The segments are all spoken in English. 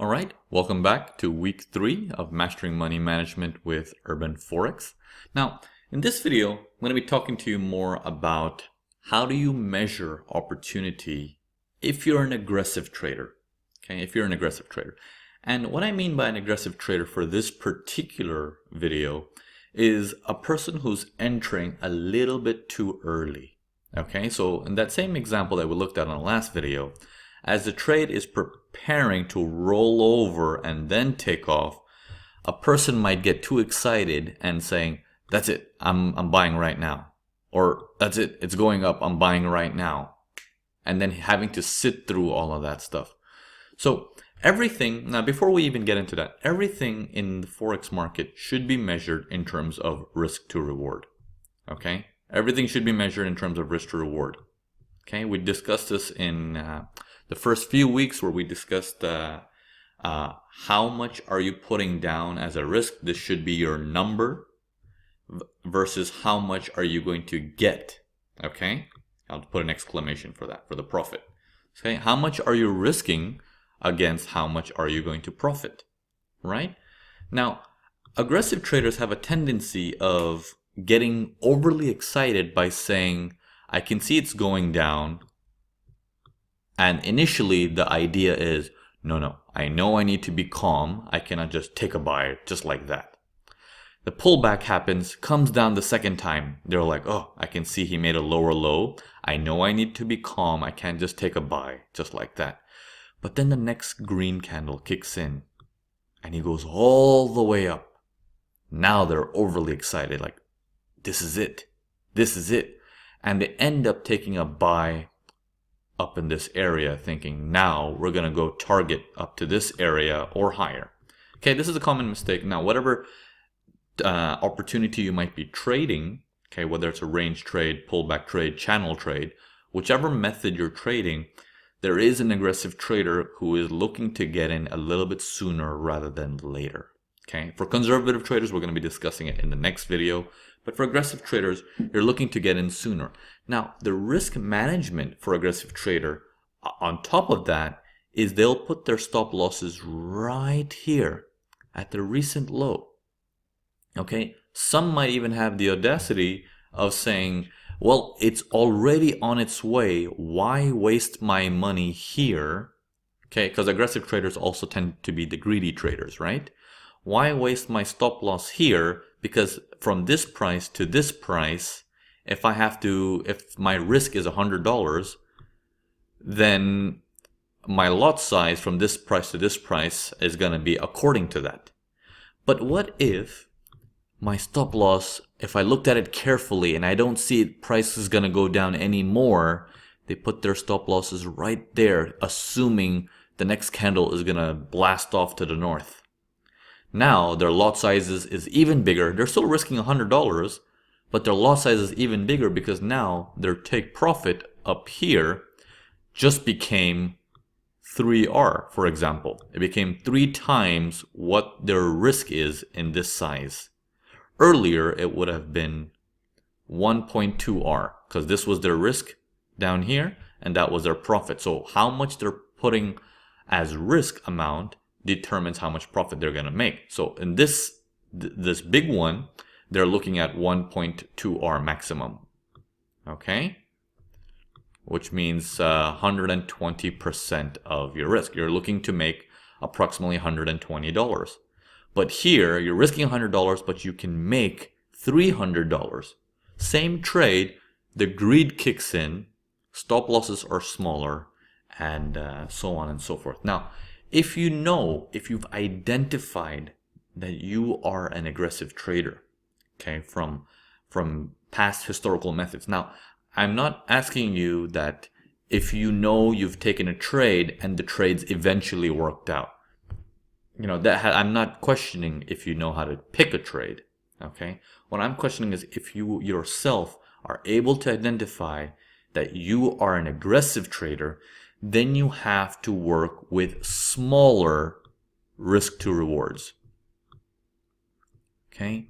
All right, welcome back to week 3 of Mastering Money Management with Urban Forex. Now, in this video, I'm going to be talking to you more about how do you measure opportunity if you're an aggressive trader. Okay, if you're an aggressive trader. And what I mean by an aggressive trader for this particular video is a person who's entering a little bit too early. Okay, so in that same example that we looked at on the last video, as the trade is preparing to roll over and then take off, a person might get too excited and saying, that's it, I'm buying right now. Or that's it, it's going up, I'm buying right now. And then having to sit through all of that stuff. So everything, now before we even get into that, everything in the Forex market should be measured in terms of risk to reward. Okay? Everything should be measured in terms of risk to reward. Okay? We discussed this in the first few weeks where we discussed how much are you putting down as a risk. This should be your number versus how much are you going to get. Okay? I'll put an exclamation for that, for the profit. Okay? How much are you risking against how much are you going to profit, right? Now, aggressive traders have a tendency of getting overly excited by saying, I can see it's going down. And initially the idea is, no, I know I need to be calm. I cannot just take a buy just like that. The pullback happens, comes down the second time. They're like, oh, I can see he made a lower low. I know I need to be calm. I can't just take a buy just like that. But then the next green candle kicks in and he goes all the way up. Now they're overly excited, like, this is it. This is it. And they end up taking a buy up in this area thinking, now we're going to go target up to this area or higher. Okay, this is a common mistake. Now, whatever opportunity you might be trading, okay, whether it's a range trade, pullback trade, channel trade, whichever method you're trading, there is an aggressive trader who is looking to get in a little bit sooner rather than later. Okay, for conservative traders, we're going to be discussing it in the next video. But for aggressive traders, you're looking to get in sooner. Now, the risk management for aggressive trader, on top of that, is they'll put their stop losses right here at the recent low. Okay, some might even have the audacity of saying, well, it's already on its way. Why waste my money here? Okay, because aggressive traders also tend to be the greedy traders, right? Why waste my stop loss here? Because from this price to this price, if my risk is $100, then my lot size from this price to this price is going to be according to that. But what if my stop loss, if I looked at it carefully and I don't see price is going to go down anymore, they put their stop losses right there, assuming the next candle is going to blast off to the north. Now their lot sizes is even bigger. They're still risking $100, but their lot size is even bigger because now their take profit up here just became 3R, for example. It became 3 times what their risk is in this size. Earlier, it would have been 1.2R because this was their risk down here and that was their profit. So how much they're putting as risk amount determines how much profit they're going to make. So in this big one, they're looking at 1.2R maximum. Okay? Which means 120% of your risk. You're looking to make approximately $120. But here, you're risking $100, but you can make $300. Same trade, the greed kicks in, stop losses are smaller, and so on and so forth. Now, if you've identified that you are an aggressive trader, okay, from past historical methods. Now, I'm not asking you that if you know you've taken a trade and the trade's eventually worked out. I'm not questioning if you know how to pick a trade, okay? What I'm questioning is if you yourself are able to identify that you are an aggressive trader, then you have to work with smaller risk to rewards, okay?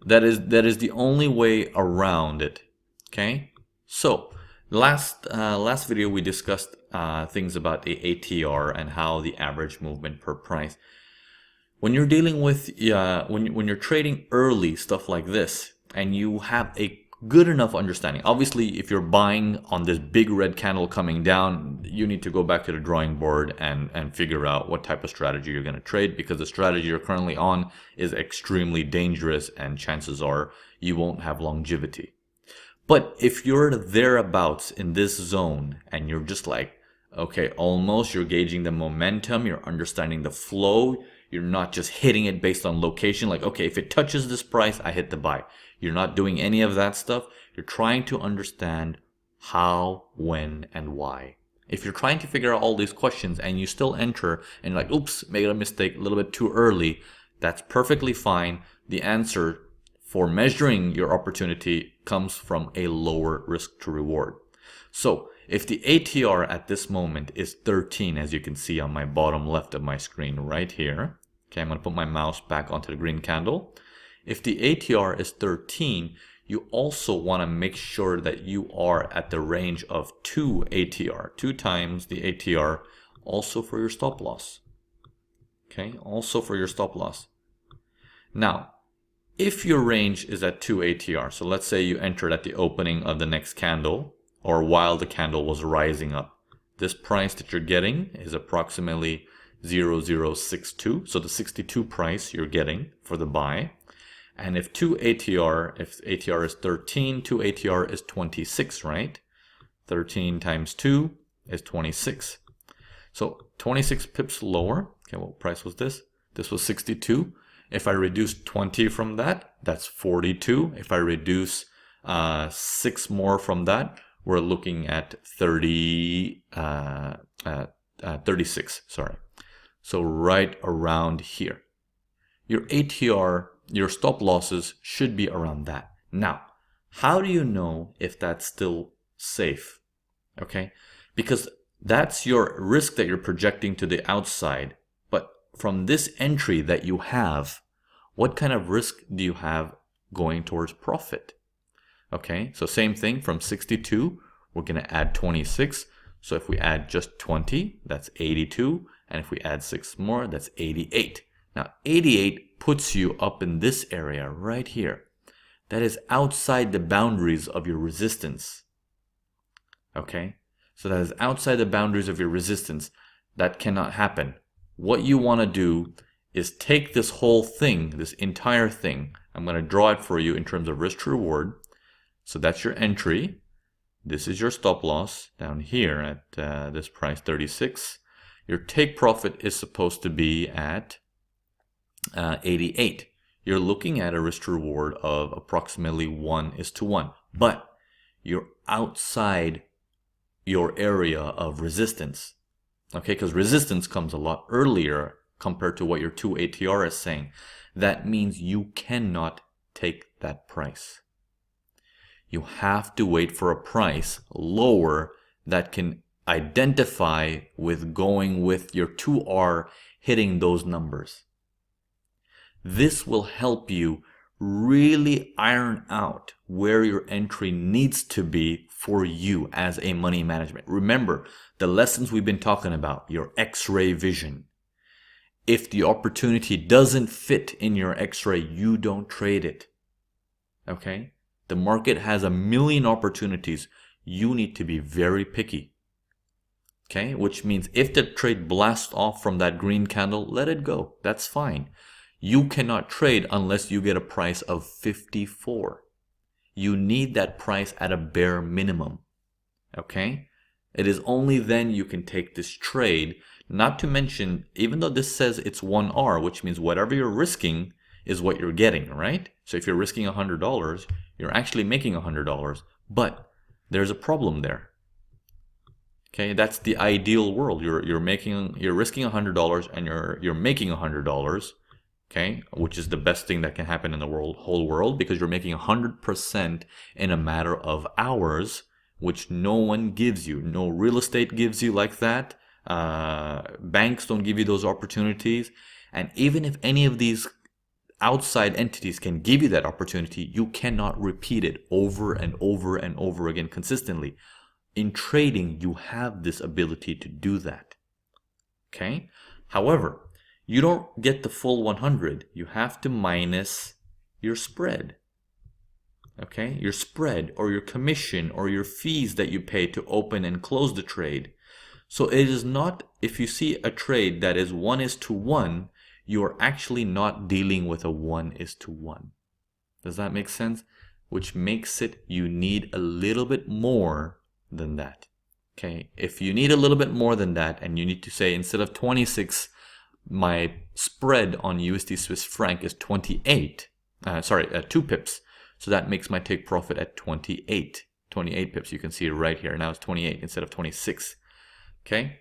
That is the only way around it, okay? So Last video we discussed things about the ATR and how the average movement per price. When you're dealing with when you're trading early stuff like this, and you have a good enough understanding. Obviously, if you're buying on this big red candle coming down, you need to go back to the drawing board and figure out what type of strategy you're going to trade, because the strategy you're currently on is extremely dangerous and chances are you won't have longevity. But if you're thereabouts in this zone and you're just like, okay, almost, you're gauging the momentum, you're understanding the flow, you're not just hitting it based on location, like, okay, if it touches this price, I hit the buy. You're not doing any of that stuff. You're trying to understand how, when, and why. If you're trying to figure out all these questions and you still enter and you're like, oops, made a mistake a little bit too early, that's perfectly fine. The answer for measuring your opportunity comes from a lower risk to reward. So if the ATR at this moment is 13, as you can see on my bottom left of my screen right here, okay, I'm going to put my mouse back onto the green candle. If the ATR is 13, you also want to make sure that you are at the range of 2 ATR, 2 times the ATR, also for your stop loss. Okay, also for your stop loss. Now, if your range is at 2 ATR, so let's say you entered at the opening of the next candle, or while the candle was rising up, this price that you're getting is approximately 0062, so the 62 price you're getting for the buy. And if 2 ATR, if ATR is 13, 2 ATR is 26, right? 13 times 2 is 26. So 26 pips lower. Okay, what price was this? This was 62. If I reduce 20 from that, that's 42. If I reduce 6 more from that, we're looking at 36, sorry. So right around here. Your ATR, your stop losses should be around that. Now, how do you know if that's still safe? Okay, because that's your risk that you're projecting to the outside. But from this entry that you have, what kind of risk do you have going towards profit? Okay, so same thing, from 62, we're going to add 26. So if we add just 20, that's 82. And if we add 6 more, that's 88. Now, 88 puts you up in this area right here. That is outside the boundaries of your resistance. Okay, so that is outside the boundaries of your resistance. That cannot happen. What you want to do is take this whole thing, this entire thing. I'm going to draw it for you in terms of risk to reward. So that's your entry. This is your stop loss down here at this price 36. Your take profit is supposed to be at 88. You're looking at a risk to reward of approximately 1:1, but you're outside your area of resistance. Okay, because resistance comes a lot earlier compared to what your 2 ATR is saying. That means you cannot take that price. You have to wait for a price lower that can identify with going with your 2R hitting those numbers. This will help you really iron out where your entry needs to be for you as a money management. Remember the lessons we've been talking about, your X-ray vision. If the opportunity doesn't fit in your X-ray, you don't trade it. Okay? The market has a million opportunities. You need to be very picky. Okay? Which means if the trade blasts off from that green candle, let it go. That's fine. You cannot trade unless you get a price of 54. You need that price at a bare minimum. Okay? It is only then you can take this trade. Not to mention, even though this says it's 1R, which means whatever you're risking is what you're getting, right? So if you're risking $100, you're actually making $100, but there's a problem there. Okay, that's the ideal world. You're risking $100 and you're making $100. Okay, which is the best thing that can happen in the whole world, because you're making 100% in a matter of hours, which no one gives you. No real estate gives you like that. Banks don't give you those opportunities. And even if any of these outside entities can give you that opportunity, you cannot repeat it over and over and over again consistently. in trading, you have this ability to do that. Okay? However, you don't get the full 100. You have to minus your spread. Okay? Your spread or your commission or your fees that you pay to open and close the trade. So it is not, if you see a trade that is 1:1, you are actually not dealing with a 1:1. Does that make sense? Which makes it you need a little bit more than that. Okay, if you need a little bit more than that, and you need to say instead of 26, my spread on USD Swiss franc is 28. 2 pips. So that makes my take profit at 28 pips. You can see it right here. Now it's 28 instead of 26. Okay.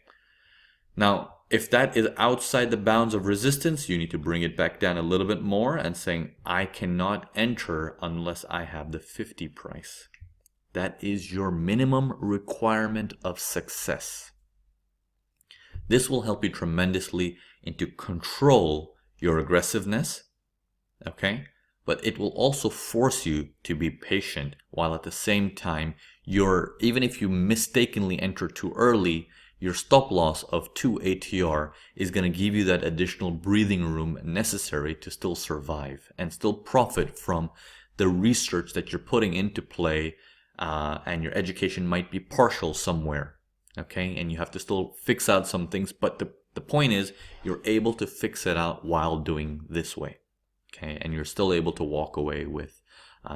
Now, if that is outside the bounds of resistance, you need to bring it back down a little bit more and saying, I cannot enter unless I have the 50 price. That is your minimum requirement of success. This will help you tremendously into control your aggressiveness, okay? But it will also force you to be patient, while at the same time, even if you mistakenly enter too early, your stop loss of 2 ATR is going to give you that additional breathing room necessary to still survive and still profit from the research that you're putting into play, and your education might be partial somewhere, okay? And you have to still fix out some things, but the point is you're able to fix it out while doing this way, okay? And you're still able to walk away with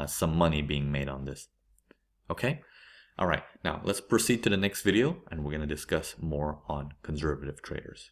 some money being made on this, okay? All right, now let's proceed to the next video, and we're going to discuss more on conservative traders.